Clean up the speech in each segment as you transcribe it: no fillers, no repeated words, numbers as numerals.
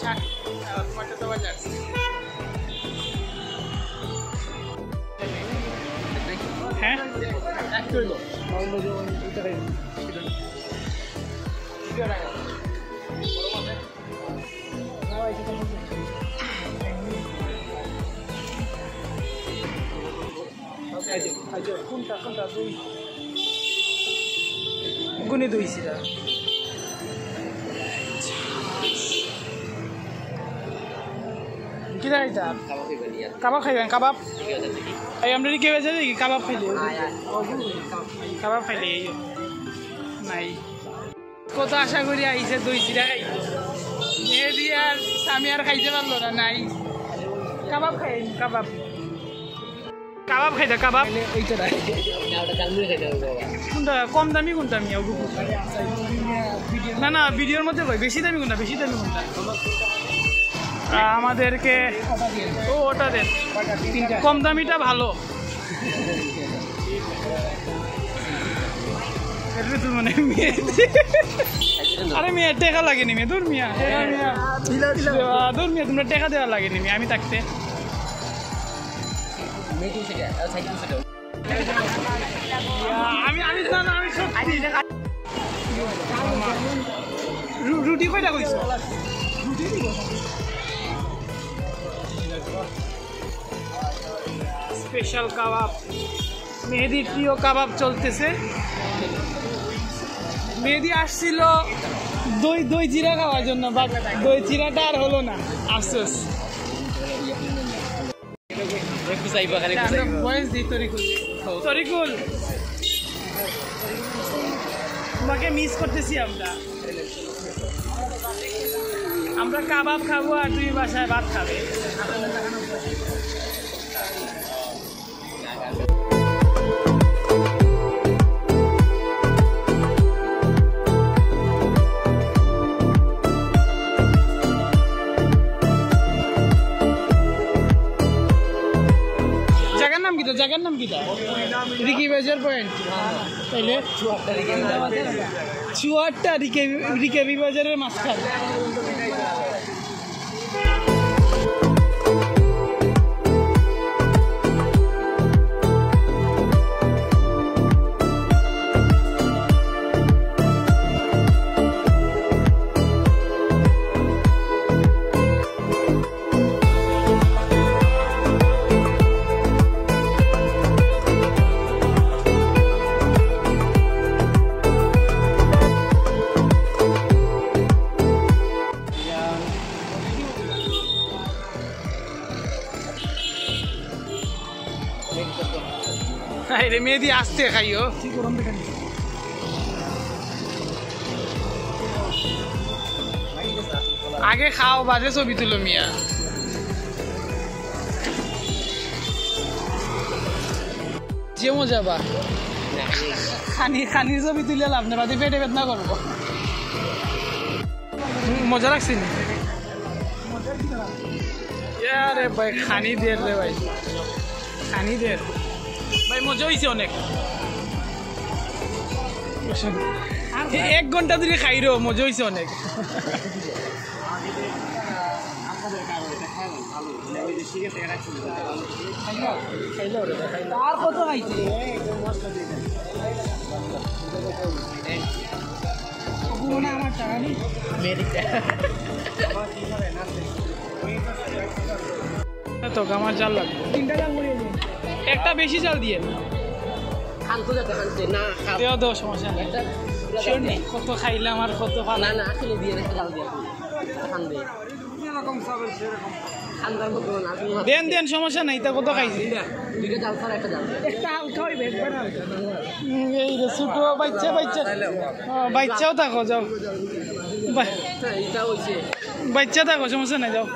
তোমারটা তো বাজার হ্যাঁ কোনটা দুই গুনে দুই সিরা কিরা এটা কাবাব খাইবেন কাবাব এই আমরা কি হয়েছে কি কাবাব খাইলে কাবাব খাইলে নাই কত আশা করি আইছে দুই সিরা খাই মেহেদি আর স্বামী আর খাইতে পারলো না নাই কাবাব খাই কাবাব কাবাব খাইতে কাবাব কোনটা কম দামি কোনটা আমি না না ভিডিওর মধ্যে কই বেশি দামি কোনটা আমাদেরকে ও ওটা দেন কম দামিটা ভালো মানে আরে মেয়ে টেকা লাগেনি মেয়ে দূর মিয়া দূর মিয়া তোমরা টেকা দেওয়া লাগেনি মেয়ে আমি থাকতে রুটি কয়টা কইছো স্পেশাল কাবাব মেহেদির প্রিয় কাবাব চলতেছে মেহেদি আসছিল দই জিরা খাওয়ার জন্য বাট দই জিরাটা আর হলো না আফসোস তরিকুল তোমাকে মিস করতেছি আমরা কাবাব খাবো আর তুমি বাসায় ভাত খাবে জায়গার নাম কিটা রিকি বাজার পয়েন্ট তাইলে চুয়াট্টা রিকেবি বাজারের মাঝখানে মেহেদি আসতে খাইও আগে খাও বাজে ছবি তুলো মিয়া যে মজা বা খানির ছবি তুলে লাভ না বাদে পেটে বেদনা করবো মজা লাগছে নি আরে ভাই খানি দের রে ভাই খানি দের ভাই মজা হয়েছে অনেক 1 ঘন্টা ধরে খাইরো মজা হয়েছে অনেক আর কত খাইছে আমার টাকা নেই তো আমার চাল লাগবে 3টা চাল একটা বেশি চাল দিয়ে দেওয়া দেওয়া সমস্যা নেই কত খাইলাম আর কত দেন দেন সমস্যা নাই তা কত খাইছি এই ছোট বাচ্চাও থাকো যাও বাচ্চা থাকো সমস্যা নাই যাও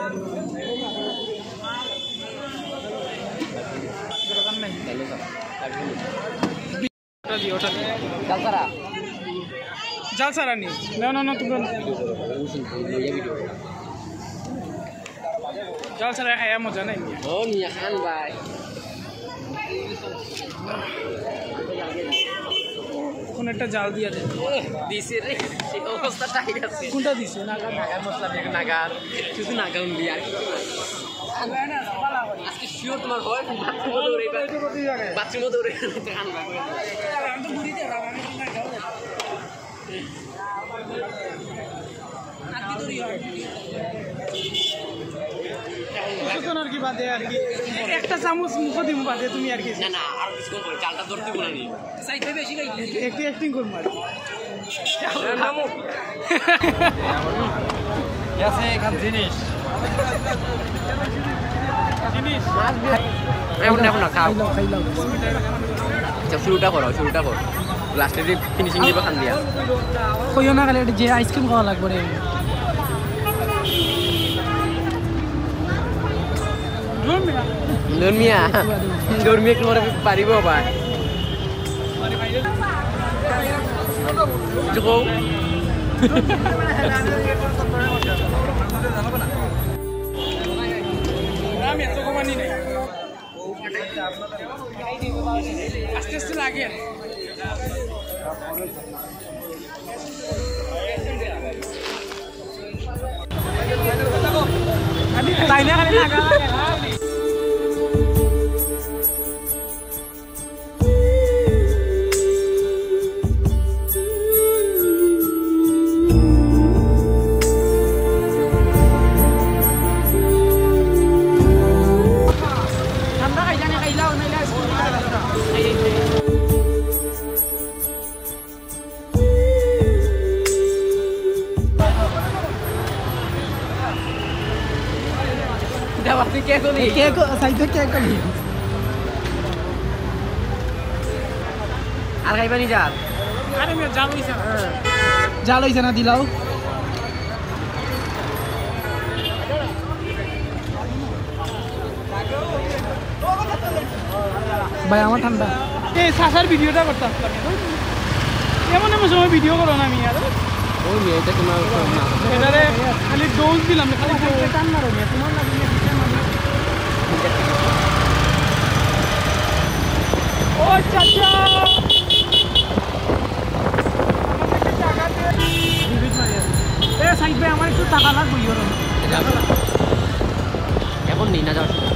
জাল সারা নি না তোমরা জাল সারা খাইয়া মজা নাই নিয়ে খান ভাই কোন একটা জাল দিয়া দেন দিছে রে সেই অবস্থাটা আছে কোনটা দিছে নাগা নাগার মশলা দিয়ে নাগার শুধু নাগা উনবি আর আজকে শিওর তোমার হয় বাথরুমে দৌড়ে আনবা কিছুক্ষণ আর কি বাদে আর কি একটা চামচ মুখ দিব বাদে তুমি আর কি না না আর কিছুক্ষণ পরে চালটা ধরতে বলা নি সাইডে বেশি খাইলে একটু অ্যাক্টিং করবো আর আছে এখান জিনিস এখন না খাও আচ্ছা শুরুটা করো লাস্টে ফিনিশিং দিবা খান দিয়া কইও না খালি যে আইসক্রিম খাওয়া লাগবে রে ধর্মিয়া তোমার পারিব ভাই আস্তে আস্তে লাগে তাই না খালি লাগা আর খাইবানি যার আরে আমি জাল হইছে না দিলাও ভাই আমার ঠান্ডা এই সাসার ভিডিওটা করতাম এমন সময় ভিডিও করো না আমি আর ওই মেয়েটা তোমার এটারে খালি ডোজ দিলাম খালি টান মারো তোমার লাগে ও চাচা সাইড ভাই আমার একটু টাকা লাগবে এখন নেই না যাওয়ার